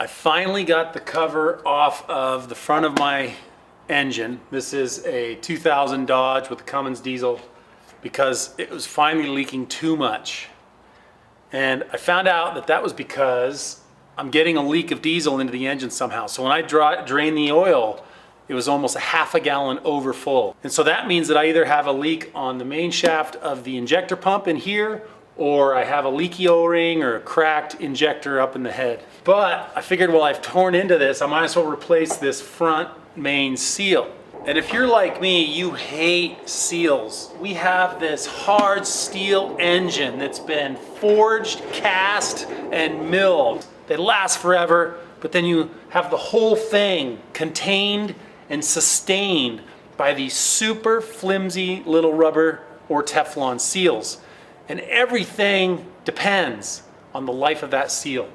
I finally got the cover off of the front of my engine. This is a 2000 Dodge with the Cummins diesel because it was finally leaking too much. And I found out that that was because I'm getting a leak of diesel into the engine somehow. So when I drain the oil, it was almost a half a gallon over full. And so that means that I either have a leak on the main shaft of the injector pump in here, or I have a leaky O-ring or a cracked injector up in the head. But I figured, well, I've torn into this, I might as well replace this front main seal. And if you're like me, you hate seals. We have this hard steel engine that's been forged, cast, and milled. They last forever, but then you have the whole thing contained and sustained by these super flimsy little rubber or Teflon seals. And everything depends on the life of that seal.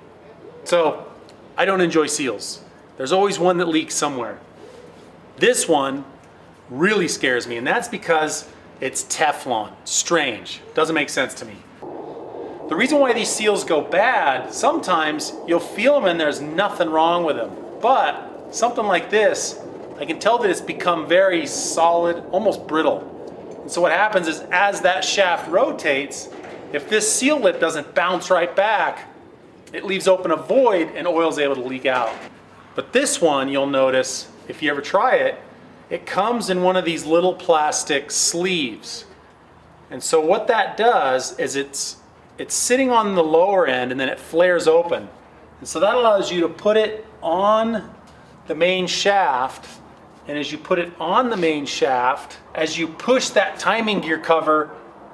So I don't enjoy seals. There's always one that leaks somewhere. This one really scares me, and that's because it's Teflon. Strange. Doesn't make sense to me. The reason why these seals go bad, sometimes you'll feel them and there's nothing wrong with them. But something like this, I can tell that it's become very solid, almost brittle. And so what happens is as that shaft rotates, if this seal lip doesn't bounce right back, it leaves open a void and oil's able to leak out. But this one, you'll notice, if you ever try it, it comes in one of these little plastic sleeves. And so what that does is it's sitting on the lower end and then it flares open. And so that allows you to put it on the main shaft. And as you put it on the main shaft, as you push that timing gear cover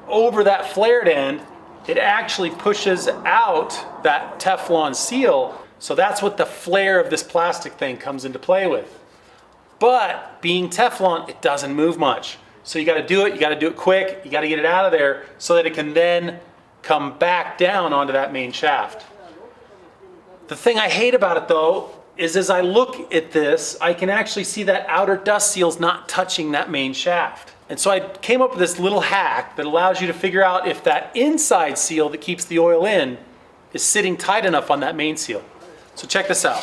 over that flared end, it actually pushes out that Teflon seal. So that's what the flare of this plastic thing comes into play with. But being Teflon, it doesn't move much. So you gotta do it quick, you gotta get it out of there so that it can then come back down onto that main shaft. The thing I hate about it though, is as I look at this, I can actually see that outer dust seal's not touching that main shaft. And so I came up with this little hack that allows you to figure out if that inside seal that keeps the oil in is sitting tight enough on that main seal. So check this out.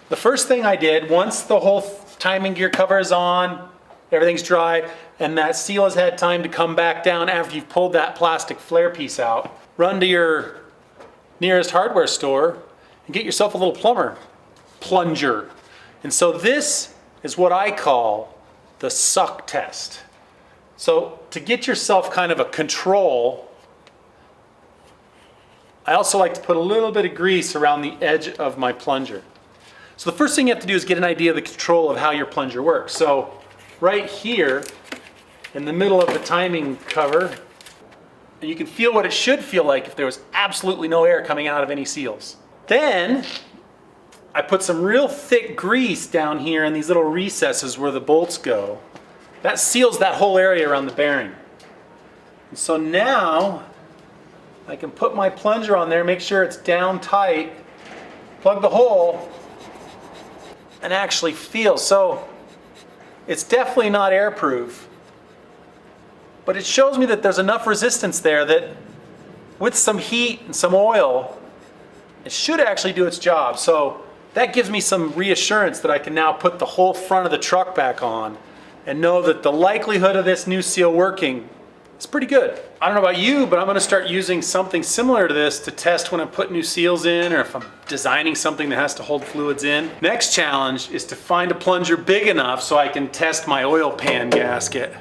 The first thing I did, once the whole timing gear cover is on, everything's dry, and that seal has had time to come back down after you've pulled that plastic flare piece out, run to your nearest hardware store and get yourself a little plunger. And so this is what I call the suck test. So to get yourself kind of a control, I also like to put a little bit of grease around the edge of my plunger. So the first thing you have to do is get an idea of the control of how your plunger works. So right here in the middle of the timing cover, and you can feel what it should feel like if there was absolutely no air coming out of any seals. Then I put some real thick grease down here in these little recesses where the bolts go. That seals that whole area around the bearing. And so now I can put my plunger on there, make sure it's down tight, plug the hole, and actually feel. So it's definitely not airproof, but it shows me that there's enough resistance there that with some heat and some oil, it should actually do its job. So that gives me some reassurance that I can now put the whole front of the truck back on and know that the likelihood of this new seal working is pretty good. I don't know about you, but I'm gonna start using something similar to this to test when I put new seals in or if I'm designing something that has to hold fluids in. Next challenge is to find a plunger big enough so I can test my oil pan gasket.